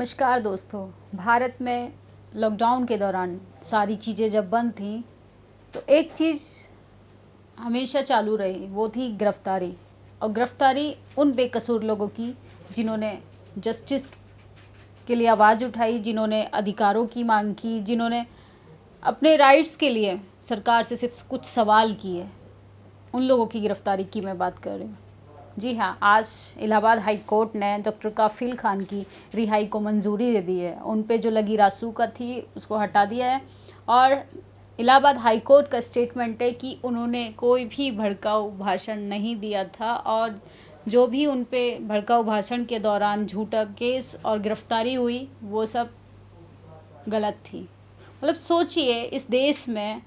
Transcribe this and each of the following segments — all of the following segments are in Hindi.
नमस्कार दोस्तों। भारत में लॉकडाउन के दौरान सारी चीज़ें जब बंद थीं तो एक चीज़ हमेशा चालू रही, वो थी गिरफ्तारी। और गिरफ्तारी उन बेकसूर लोगों की जिन्होंने जस्टिस के लिए आवाज़ उठाई, जिन्होंने अधिकारों की मांग की, जिन्होंने अपने राइट्स के लिए सरकार से सिर्फ कुछ सवाल किए। उन लोगों की गिरफ्तारी की मैं बात कर रही हूँ। जी हाँ, आज इलाहाबाद हाई कोर्ट ने डॉक्टर काफिल खान की रिहाई को मंजूरी दे दी है। उन पे जो लगी रासुका थी उसको हटा दिया है। और इलाहाबाद हाई कोर्ट का स्टेटमेंट है कि उन्होंने कोई भी भड़काऊ भाषण नहीं दिया था और जो भी उन पे भड़काऊ भाषण के दौरान झूठा केस और गिरफ्तारी हुई वो सब गलत थी। मतलब सोचिए, इस देश में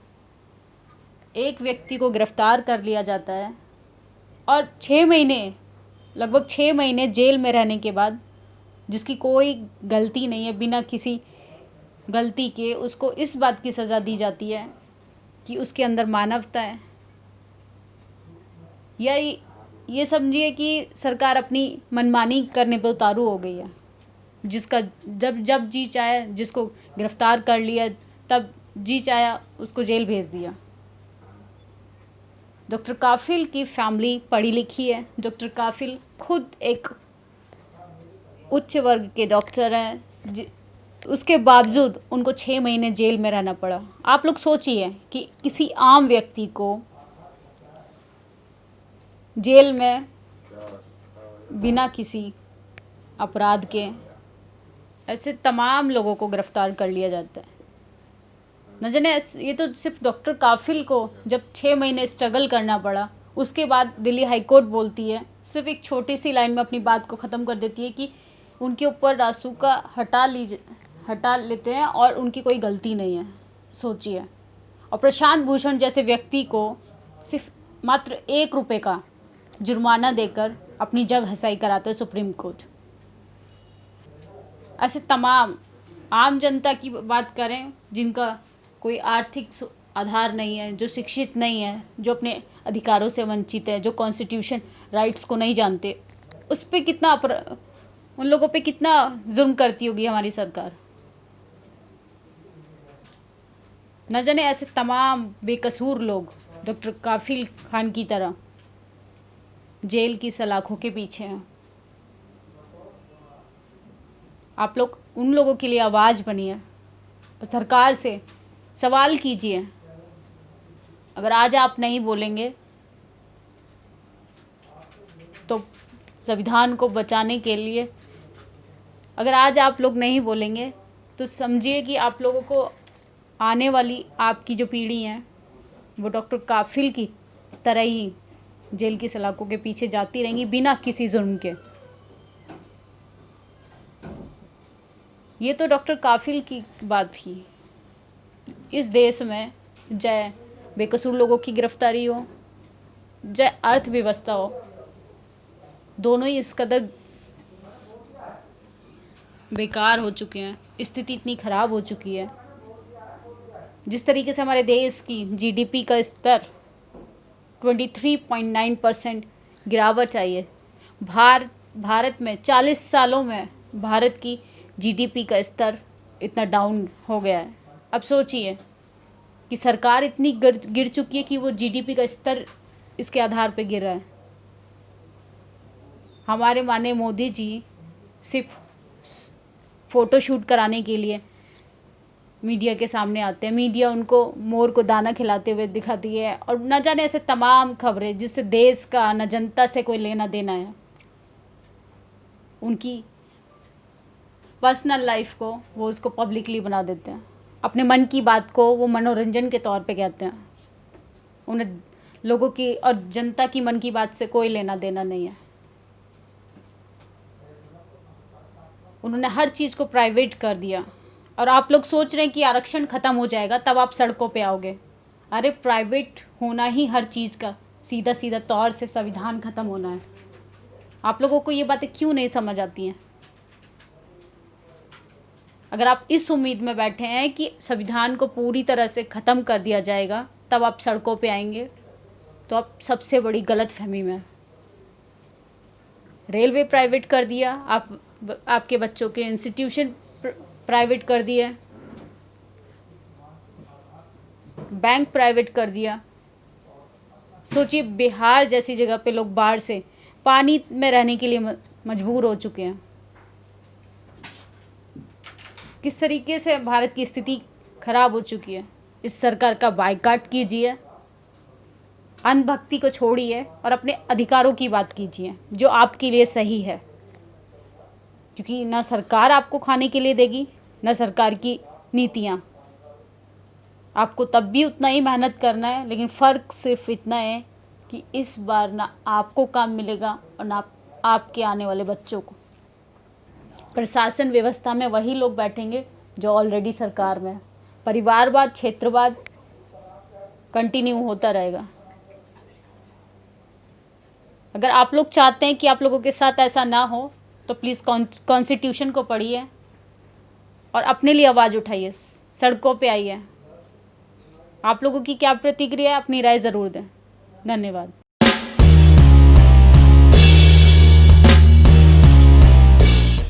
एक व्यक्ति को गिरफ्तार कर लिया जाता है और 6 महीने, लगभग 6 महीने जेल में रहने के बाद, जिसकी कोई गलती नहीं है, बिना किसी गलती के उसको इस बात की सज़ा दी जाती है कि उसके अंदर मानवता है। या ये समझिए कि सरकार अपनी मनमानी करने पे उतारू हो गई है। जिसका जब जब जी चाहे जिसको गिरफ्तार कर लिया, तब जी चाहे उसको जेल भेज दिया। डॉक्टर काफिल की फैमिली पढ़ी लिखी है। डॉक्टर काफिल खुद एक उच्च वर्ग के डॉक्टर हैं, उसके बावजूद उनको 6 महीने जेल में रहना पड़ा। आप लोग सोचिए कि किसी आम व्यक्ति को जेल में बिना किसी अपराध के ऐसे तमाम लोगों को गिरफ्तार कर लिया जाता है। न जाने ये तो सिर्फ डॉक्टर काफिल को जब 6 महीने स्ट्रगल करना पड़ा, उसके बाद दिल्ली हाई कोर्ट बोलती है, सिर्फ एक छोटी सी लाइन में अपनी बात को ख़त्म कर देती है कि उनके ऊपर रासुका हटा लेते हैं और उनकी कोई गलती नहीं है। सोचिए। और प्रशांत भूषण जैसे व्यक्ति को सिर्फ मात्र 1 रुपये का जुर्माना देकर अपनी जगह हसाई कराते हैं सुप्रीम कोर्ट। ऐसे तमाम आम जनता की बात करें, जिनका कोई आर्थिक आधार नहीं है, जो शिक्षित नहीं है, जो अपने अधिकारों से वंचित है, जो कॉन्स्टिट्यूशन राइट्स को नहीं जानते, उस पे कितना उन लोगों पे कितना जुल्म करती होगी हमारी सरकार। न जाने ऐसे तमाम बेकसूर लोग डॉक्टर काफिल खान की तरह जेल की सलाखों के पीछे हैं। आप लोग उन लोगों के लिए आवाज़ बनिए और सरकार से सवाल कीजिए। अगर आज आप नहीं बोलेंगे तो संविधान को बचाने के लिए, अगर आज आप लोग नहीं बोलेंगे तो समझिए कि आप लोगों को आने वाली आपकी जो पीढ़ी है वो डॉक्टर काफिल की तरह ही जेल की सलाखों के पीछे जाती रहेंगी बिना किसी जुर्म के। ये तो डॉक्टर काफिल की बात थी। इस देश में चाहे बेकसूर लोगों की गिरफ्तारी हो, चाहे अर्थव्यवस्था हो, दोनों ही इस कदर बेकार हो चुके हैं, स्थिति इतनी ख़राब हो चुकी है। जिस तरीके से हमारे देश की जीडीपी का स्तर 23.9% गिरावट आई है। भारत में 40 सालों में भारत की जीडीपी का स्तर इतना डाउन हो गया है। अब सोचिए कि सरकार इतनी गिर चुकी है कि वो जीडीपी का स्तर इसके आधार पे गिर रहा है। हमारे माननीय मोदी जी सिर्फ फ़ोटो शूट कराने के लिए मीडिया के सामने आते हैं। मीडिया उनको मोर को दाना खिलाते हुए दिखाती है और न जाने ऐसे तमाम खबरें जिससे देश का न जनता से कोई लेना देना है। उनकी पर्सनल लाइफ को वो उसको पब्लिकली बना देते हैं। अपने मन की बात को वो मनोरंजन के तौर पे कहते हैं। उन्हें लोगों की और जनता की मन की बात से कोई लेना देना नहीं है। उन्होंने हर चीज़ को प्राइवेट कर दिया और आप लोग सोच रहे हैं कि आरक्षण ख़त्म हो जाएगा तब आप सड़कों पे आओगे। अरे प्राइवेट होना ही हर चीज़ का सीधा सीधा तौर से संविधान ख़त्म होना है। आप लोगों को ये बातें क्यों नहीं समझ आती हैं? अगर आप इस उम्मीद में बैठे हैं कि संविधान को पूरी तरह से ख़त्म कर दिया जाएगा तब आप सड़कों पे आएंगे, तो आप सबसे बड़ी गलतफहमी में। रेलवे प्राइवेट कर दिया, आप आपके बच्चों के इंस्टीट्यूशन प्राइवेट कर दिए, बैंक प्राइवेट कर दिया। सोचिए बिहार जैसी जगह पे लोग बाढ़ से पानी में रहने के लिए मजबूर हो चुके हैं। किस तरीके से भारत की स्थिति खराब हो चुकी है। इस सरकार का बायकॉट कीजिए, अंधभक्ति को छोड़िए और अपने अधिकारों की बात कीजिए जो आपके लिए सही है, क्योंकि ना सरकार आपको खाने के लिए देगी, ना सरकार की नीतियाँ। आपको तब भी उतना ही मेहनत करना है, लेकिन फ़र्क सिर्फ इतना है कि इस बार ना आपको काम मिलेगा और ना आपके आने वाले बच्चों को। प्रशासन व्यवस्था में वही लोग बैठेंगे जो ऑलरेडी सरकार में है। परिवारवाद, क्षेत्रवाद कंटिन्यू होता रहेगा। अगर आप लोग चाहते हैं कि आप लोगों के साथ ऐसा ना हो तो प्लीज़ कॉन्स्टिट्यूशन को पढ़िए और अपने लिए आवाज़ उठाइए, सड़कों पे आइए। आप लोगों की क्या प्रतिक्रिया है, अपनी राय ज़रूर दें। धन्यवाद।